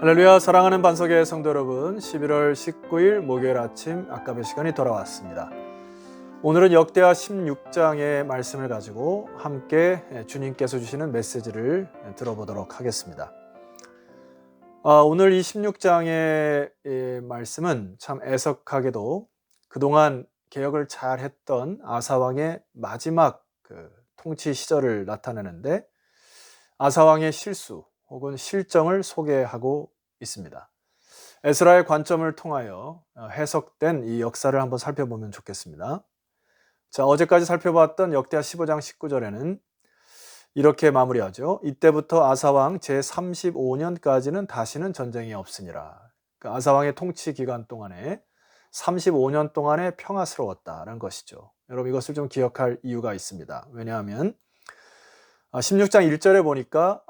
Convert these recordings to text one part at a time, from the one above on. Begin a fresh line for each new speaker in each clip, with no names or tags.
할렐루야. 사랑하는 반석의 성도 여러분, 11월 19일 목요일 아침 아까의 시간이 돌아왔습니다. 오늘은 역대하 16장의 말씀을 가지고 함께 주님께서 주시는 메시지를 들어보도록 하겠습니다. 오늘 이 16장의 말씀은 참 애석하게도 그동안 개혁을 잘 했던 아사왕의 마지막 통치 시절을 나타내는데, 아사왕의 실수 혹은 실정을 소개하고 있습니다. 에스라의 관점을 통하여 해석된 이 역사를 한번 살펴보면 좋겠습니다. 자, 어제까지 살펴봤던 역대하 15장 19절에는 이렇게 마무리하죠. 이때부터 아사왕 제35년까지는 다시는 전쟁이 없으니라. 아사왕의 통치 기간 동안에 35년 동안에 평화스러웠다는 것이죠. 여러분, 이것을 좀 기억할 이유가 있습니다. 왜냐하면 16장 1절에 보니까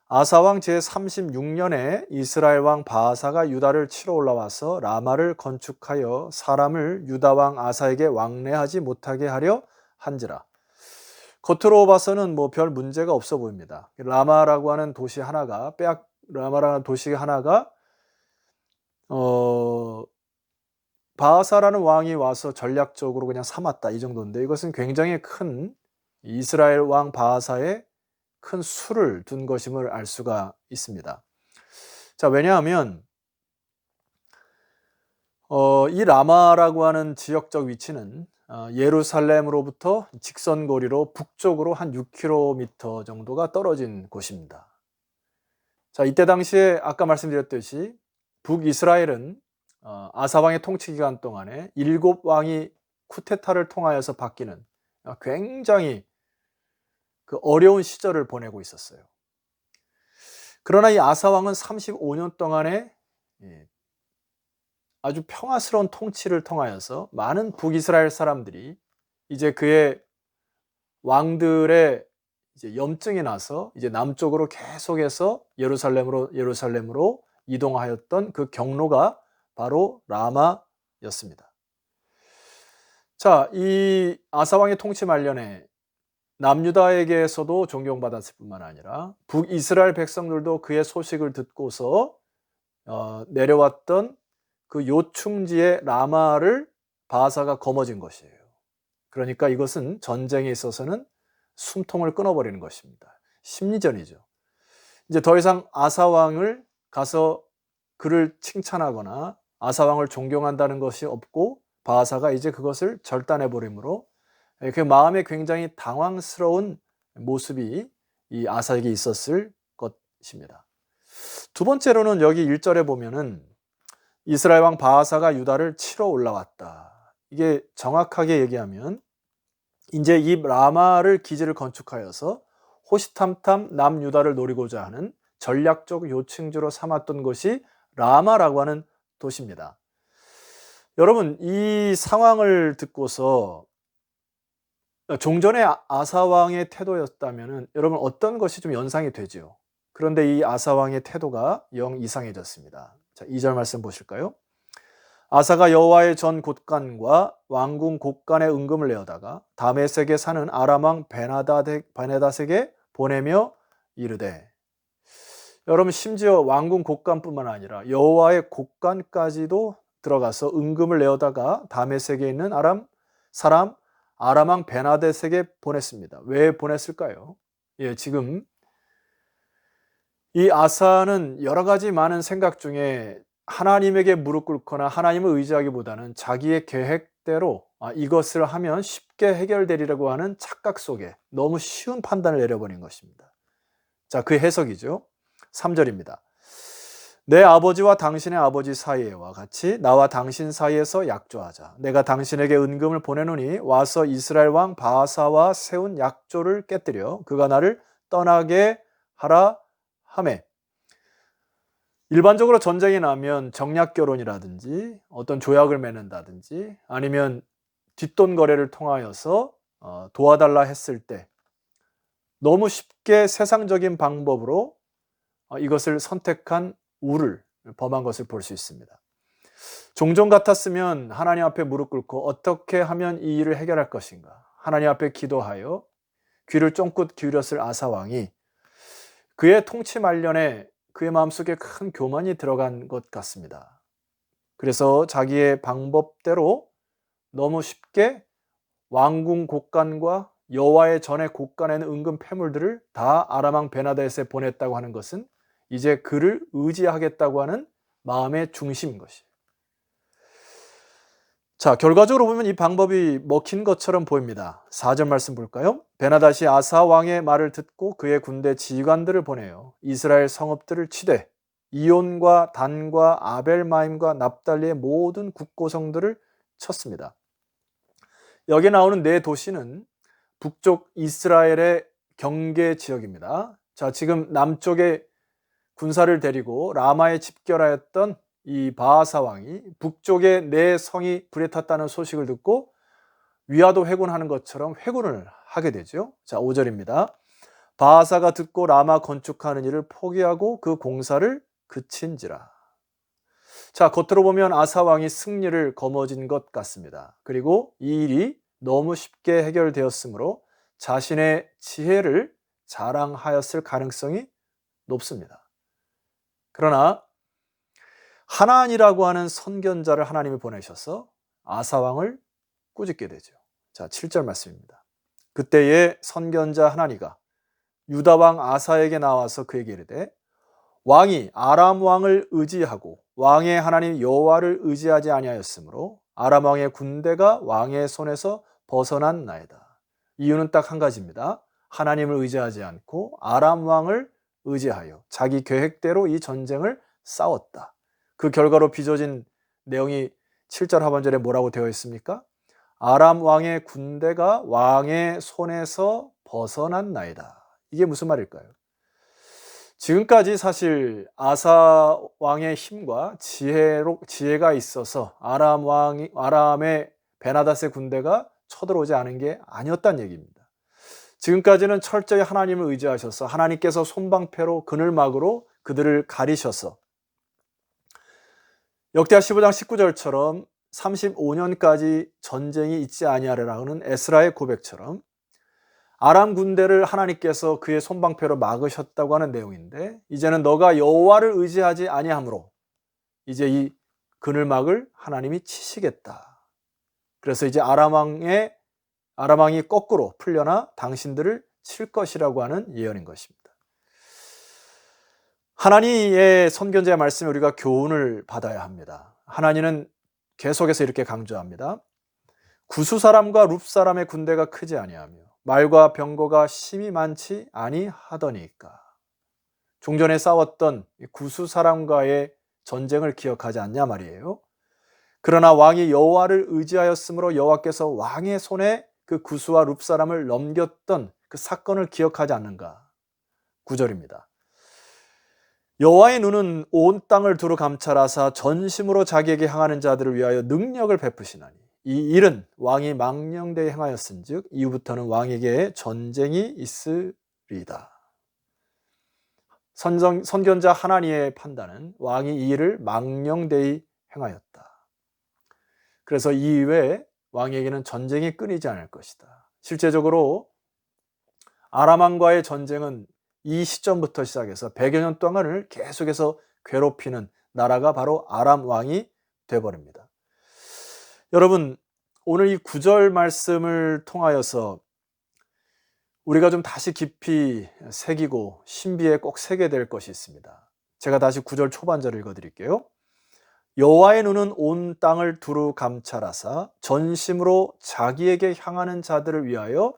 아사왕 제36년에 이스라엘 왕 바아사가 유다를 치러 올라와서 라마를 건축하여 사람을 유다 왕 아사에게 왕래하지 못하게 하려 한지라. 겉으로 봐서는 별 문제가 없어 보입니다. 라마라고 하는 도시 하나가 바아사라는 왕이 와서 전략적으로 그냥 삼았다, 이 정도인데, 이것은 굉장히 큰 이스라엘 왕 바아사의 큰 수를 둔 것임을 알 수가 있습니다. 자, 왜냐하면 이 라마라고 하는 지역적 위치는 예루살렘으로부터 직선거리로 북쪽으로 한 6km 정도가 떨어진 곳입니다. 자, 이때 당시에 아까 말씀드렸듯이 북이스라엘은 아사왕의 통치 기간 동안에 7왕이 쿠데타를 통하여서 바뀌는 굉장히 어려운 시절을 보내고 있었어요. 그러나 이 아사왕은 35년 동안에 아주 평화스러운 통치를 통하여서 많은 북이스라엘 사람들이 이제 그의 왕들의 이제 염증이 나서 이제 남쪽으로 계속해서 예루살렘으로 이동하였던 그 경로가 바로 라마였습니다. 자, 이 아사왕의 통치 말년에 남유다에게서도 존경받았을 뿐만 아니라 북이스라엘 백성들도 그의 소식을 듣고서 내려왔던 그 요충지의 라마를 바아사가 거머쥔 것이에요. 그러니까 이것은 전쟁에 있어서는 숨통을 끊어버리는 것입니다. 심리전이죠. 이제 더 이상 아사왕을 가서 그를 칭찬하거나 아사왕을 존경한다는 것이 없고, 바아사가 이제 그것을 절단해버림으로 그 마음에 굉장히 당황스러운 모습이 이 아사에게 있었을 것입니다. 두 번째로는 여기 1절에 보면은 이스라엘 왕 바아사가 유다를 치러 올라왔다. 이게 정확하게 얘기하면 이제 이 라마를 기지를 건축하여서 호시탐탐 남유다를 노리고자 하는 전략적 요충지로 삼았던 것이 라마라고 하는 도시입니다. 여러분, 이 상황을 듣고서 종전의 아사왕의 태도였다면 여러분 어떤 것이 좀 연상이 되죠. 그런데 이 아사왕의 태도가 영 이상해졌습니다. 자, 2절 말씀 보실까요? 아사가 여호와의 전 곳간과 왕궁 곳간에 은금을 내어다가 다메섹에 사는 아람왕 베네닷에게 보내며 이르되. 여러분, 심지어 왕궁 곳간뿐만 아니라 여호와의 곳간까지도 들어가서 은금을 내어다가 다메섹에 있는 아람왕 베나댓에게 보냈습니다. 왜 보냈을까요? 지금 이 아사는 여러 가지 많은 생각 중에 하나님에게 무릎 꿇거나 하나님을 의지하기보다는 자기의 계획대로 이것을 하면 쉽게 해결되리라고 하는 착각 속에 너무 쉬운 판단을 내려버린 것입니다. 자, 그 해석이죠. 3절입니다. 내 아버지와 당신의 아버지 사이와 같이 나와 당신 사이에서 약조하자. 내가 당신에게 은금을 보내노니 와서 이스라엘 왕 바아사와 세운 약조를 깨뜨려 그가 나를 떠나게 하라 하매. 일반적으로 전쟁이 나면 정략 결혼이라든지 어떤 조약을 맺는다든지 아니면 뒷돈 거래를 통하여서 도와달라 했을 때 너무 쉽게 세상적인 방법으로 이것을 선택한 우를 범한 것을 볼 수 있습니다. 종종 같았으면 하나님 앞에 무릎 꿇고 어떻게 하면 이 일을 해결할 것인가, 하나님 앞에 기도하여 귀를 쫑긋 기울였을 아사왕이 그의 통치 말년에 그의 마음속에 큰 교만이 들어간 것 같습니다. 그래서 자기의 방법대로 너무 쉽게 왕궁 곳간과 여호와의 전에 곳간에는 은금 패물들을 다 아람 왕 베나다렛에 보냈다고 하는 것은 이제 그를 의지하겠다고 하는 마음의 중심인 것이에요. 자, 결과적으로 보면 이 방법이 먹힌 것처럼 보입니다. 4절 말씀 볼까요? 베나닷이 아사 왕의 말을 듣고 그의 군대 지휘관들을 보내요. 이스라엘 성읍들을 치되 이온과 단과 아벨마임과 납달리의 모든 국고성들을 쳤습니다. 여기 나오는 네 도시는 북쪽 이스라엘의 경계 지역입니다. 자, 지금 남쪽에 군사를 데리고 라마에 집결하였던 이 바하사 왕이 북쪽에 네 성이 불에 탔다는 소식을 듣고 위화도 회군하는 것처럼 회군을 하게 되죠. 자, 5절입니다. 바하사가 듣고 라마 건축하는 일을 포기하고 그 공사를 그친지라. 자, 겉으로 보면 아사 왕이 승리를 거머쥔 것 같습니다. 그리고 이 일이 너무 쉽게 해결되었으므로 자신의 지혜를 자랑하였을 가능성이 높습니다. 그러나 하나니라고 하는 선견자를 하나님이 보내셔서 아사 왕을 꾸짖게 되죠. 자, 7절 말씀입니다. 그때에 선견자 하나니가 유다 왕 아사에게 나와서 그에게 이르되 왕이 아람 왕을 의지하고 왕의 하나님 여호와를 의지하지 아니하였으므로 아람 왕의 군대가 왕의 손에서 벗어난 나이다. 이유는 딱 한 가지입니다. 하나님을 의지하지 않고 아람 왕을 의지하여 자기 계획대로 이 전쟁을 싸웠다. 그 결과로 빚어진 내용이 7절 하반절에 뭐라고 되어 있습니까? 아람 왕의 군대가 왕의 손에서 벗어난 나이다. 이게 무슨 말일까요? 지금까지 사실 아사 왕의 힘과 지혜가 있어서 아람의 베나닷의 군대가 쳐들어오지 않은 게 아니었다는 얘기입니다. 지금까지는 철저히 하나님을 의지하셔서 하나님께서 손방패로 그늘막으로 그들을 가리셔서 역대하 15장 19절처럼 35년까지 전쟁이 있지 아니하리라는 에스라의 고백처럼 아람 군대를 하나님께서 그의 손방패로 막으셨다고 하는 내용인데, 이제는 너가 여호와를 의지하지 아니하므로 이제 이 그늘막을 하나님이 치시겠다. 그래서 이제 아람 왕이 거꾸로 풀려나 당신들을 칠 것이라고 하는 예언인 것입니다. 하나님의 선견자의 말씀에 우리가 교훈을 받아야 합니다. 하나님은 계속해서 이렇게 강조합니다. 구수 사람과 룹 사람의 군대가 크지 아니하며 말과 병거가 심히 많지 아니하더니까. 종전에 싸웠던 구수 사람과의 전쟁을 기억하지 않냐 말이에요. 그러나 왕이 여호와를 의지하였으므로 여호와께서 왕의 손에 그 구수와 룹 사람을 넘겼던 그 사건을 기억하지 않는가. 9절입니다. 여호와의 눈은 온 땅을 두루 감찰하사 전심으로 자기에게 향하는 자들을 위하여 능력을 베푸시나니 이 일은 왕이 망령되이 행하였은즉 이후부터는 왕에게 전쟁이 있으리이다. 선견자 하나니의 판단은 왕이 이 일을 망령되이 행하였다. 그래서 이후에 왕에게는 전쟁이 끊이지 않을 것이다. 실제적으로 아람 왕과의 전쟁은 이 시점부터 시작해서 100여 년 동안을 계속해서 괴롭히는 나라가 바로 아람 왕이 되어버립니다. 여러분, 오늘 이 9절 말씀을 통하여서 우리가 좀 다시 깊이 새기고 신비에 꼭 새게 될 것이 있습니다. 제가 다시 9절 초반절을 읽어드릴게요. 여호와의 눈은 온 땅을 두루 감찰하사 전심으로 자기에게 향하는 자들을 위하여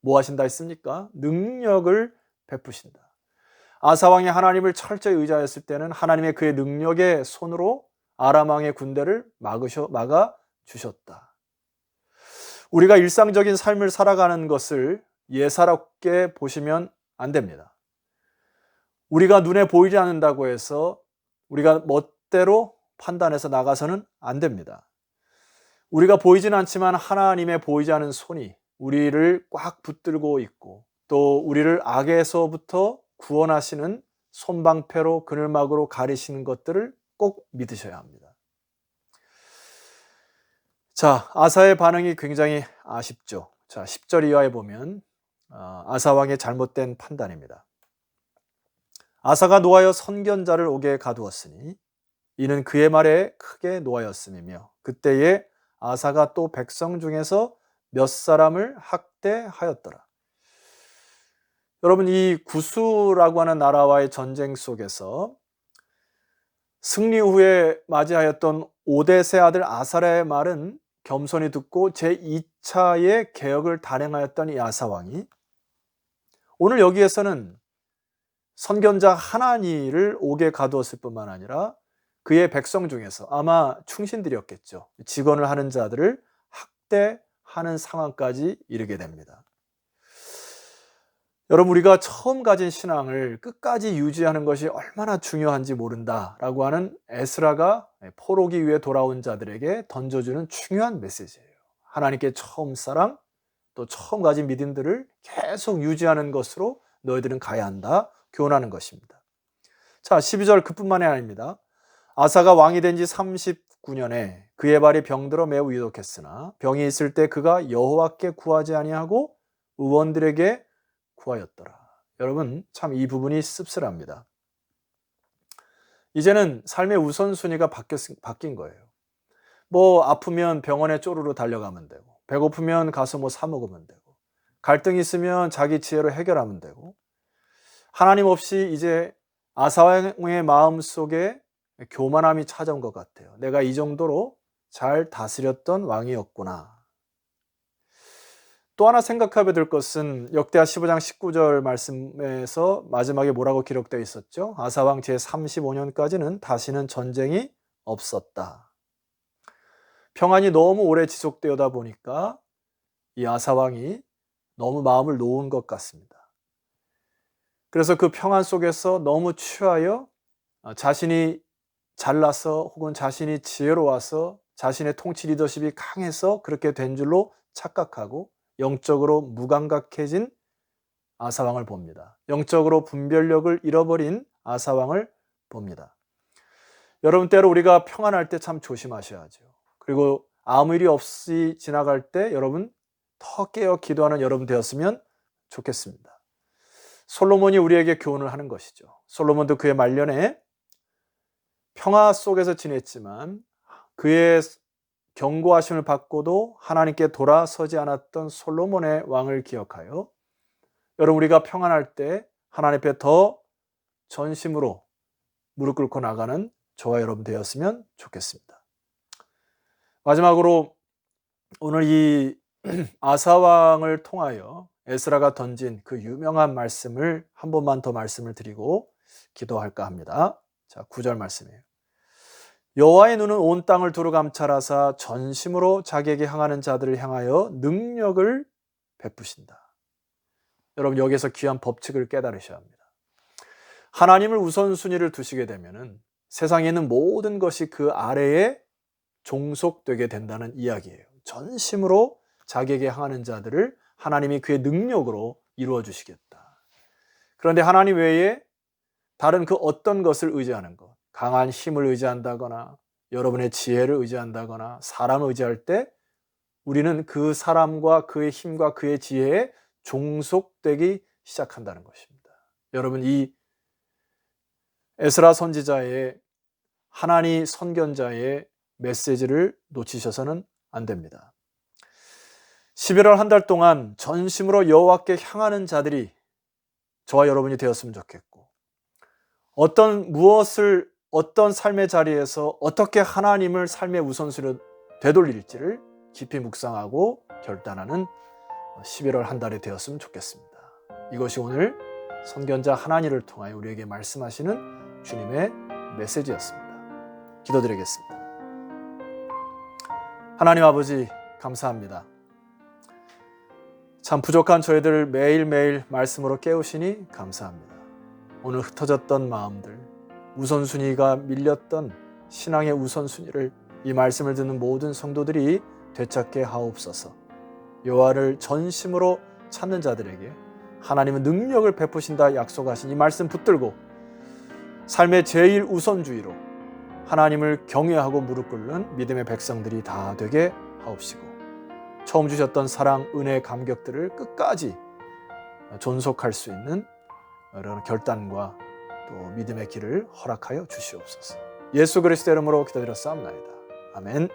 뭐 하신다 했습니까? 능력을 베푸신다. 아사 왕이 하나님을 철저히 의지하였을 때는 하나님의 그의 능력의 손으로 아람 왕의 군대를 막아 주셨다. 우리가 일상적인 삶을 살아가는 것을 예사롭게 보시면 안 됩니다. 우리가 눈에 보이지 않는다고 해서 우리가 멋대로 판단해서 나가서는 안 됩니다. 우리가 보이진 않지만 하나님의 보이지 않은 손이 우리를 꽉 붙들고 있고 또 우리를 악에서부터 구원하시는 손방패로 그늘막으로 가리시는 것들을 꼭 믿으셔야 합니다. 자, 아사의 반응이 굉장히 아쉽죠. 자, 10절 이하에 보면 아사 왕의 잘못된 판단입니다. 아사가 노하여 선견자를 옥에 가두었으니 이는 그의 말에 크게 노하였음이며 그때에 아사가 또 백성 중에서 몇 사람을 학대하였더라. 여러분, 이 구스라고 하는 나라와의 전쟁 속에서 승리 후에 맞이하였던 오뎃의 아들 아사랴의 말은 겸손히 듣고 제2차의 개혁을 단행하였던 이 아사왕이 오늘 여기에서는 선견자 하나니를 옥에 가두었을 뿐만 아니라 그의 백성 중에서 아마 충신들이었겠죠. 직언을 하는 자들을 학대하는 상황까지 이르게 됩니다. 여러분, 우리가 처음 가진 신앙을 끝까지 유지하는 것이 얼마나 중요한지 모른다라고 하는 에스라가 포로기 위해 돌아온 자들에게 던져주는 중요한 메시지예요. 하나님께 처음 사랑, 또 처음 가진 믿음들을 계속 유지하는 것으로 너희들은 가야 한다, 교훈하는 것입니다. 자, 12절 그뿐만이 아닙니다. 아사가 왕이 된 지 39년에 그의 발이 병들어 매우 위독했으나 병이 있을 때 그가 여호와께 구하지 아니하고 의원들에게 구하였더라. 여러분, 참 이 부분이 씁쓸합니다. 이제는 삶의 우선순위가 바뀐 거예요. 뭐 아프면 병원에 쪼르르 달려가면 되고, 배고프면 가서 뭐 사 먹으면 되고, 갈등이 있으면 자기 지혜로 해결하면 되고, 하나님 없이 이제 아사왕의 마음 속에 교만함이 찾아온 것 같아요. 내가 이 정도로 잘 다스렸던 왕이었구나. 또 하나 생각하게 될 것은 역대하 15장 19절 말씀에서 마지막에 뭐라고 기록되어 있었죠? 아사왕 제35년까지는 다시는 전쟁이 없었다. 평안이 너무 오래 지속되다 보니까 이 아사왕이 너무 마음을 놓은 것 같습니다. 그래서 그 평안 속에서 너무 취하여 자신이 잘나서 혹은 자신이 지혜로워서 자신의 통치 리더십이 강해서 그렇게 된 줄로 착각하고 영적으로 무감각해진 아사왕을 봅니다. 영적으로 분별력을 잃어버린 아사왕을 봅니다. 여러분, 때로 우리가 평안할 때 참 조심하셔야죠. 그리고 아무 일이 없이 지나갈 때 여러분 더 깨어 기도하는 여러분 되었으면 좋겠습니다. 솔로몬이 우리에게 교훈을 하는 것이죠. 솔로몬도 그의 말년에 평화 속에서 지냈지만 그의 경고하심을 받고도 하나님께 돌아서지 않았던 솔로몬의 왕을 기억하여 여러분, 우리가 평안할 때 하나님 앞에 더 전심으로 무릎 꿇고 나가는 저와 여러분 되었으면 좋겠습니다. 마지막으로 오늘 이 아사왕을 통하여 에스라가 던진 그 유명한 말씀을 한 번만 더 말씀을 드리고 기도할까 합니다. 자, 9절 말씀이에요. 여호와의 눈은 온 땅을 두루 감찰하사 전심으로 자기에게 향하는 자들을 향하여 능력을 베푸신다. 여러분, 여기서 귀한 법칙을 깨달으셔야 합니다. 하나님을 우선순위를 두시게 되면은 세상에 있는 모든 것이 그 아래에 종속되게 된다는 이야기예요. 전심으로 자기에게 향하는 자들을 하나님이 그의 능력으로 이루어 주시겠다. 그런데 하나님 외에 다른 그 어떤 것을 의지하는 것, 강한 힘을 의지한다거나 여러분의 지혜를 의지한다거나 사람을 의지할 때 우리는 그 사람과 그의 힘과 그의 지혜에 종속되기 시작한다는 것입니다. 여러분, 이 에스라 선지자의 하나니 선견자의 메시지를 놓치셔서는 안 됩니다. 11월 한 달 동안 전심으로 여호와께 향하는 자들이 저와 여러분이 되었으면 좋겠고, 어떤 삶의 자리에서 어떻게 하나님을 삶의 우선순위로 되돌릴지를 깊이 묵상하고 결단하는 11월 한 달이 되었으면 좋겠습니다. 이것이 오늘 선견자 하나니를 통하여 우리에게 말씀하시는 주님의 메시지였습니다. 기도드리겠습니다. 하나님 아버지, 감사합니다. 참 부족한 저희들을 매일매일 말씀으로 깨우시니 감사합니다. 오늘 흩어졌던 마음들, 우선순위가 밀렸던 신앙의 우선순위를 이 말씀을 듣는 모든 성도들이 되찾게 하옵소서. 여호와를 전심으로 찾는 자들에게 하나님은 능력을 베푸신다 약속하신 이 말씀 붙들고 삶의 제일 우선주의로 하나님을 경외하고 무릎 꿇는 믿음의 백성들이 다 되게 하옵시고, 처음 주셨던 사랑, 은혜, 감격들을 끝까지 존속할 수 있는 이런 결단과 또 믿음의 길을 허락하여 주시옵소서. 예수 그리스도의 이름으로 기도드렸사옵나이다. 아멘.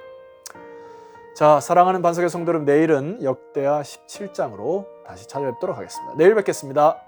자, 사랑하는 반석의 성도 여러분, 내일은 역대하 17장으로 다시 찾아뵙도록 하겠습니다. 내일 뵙겠습니다.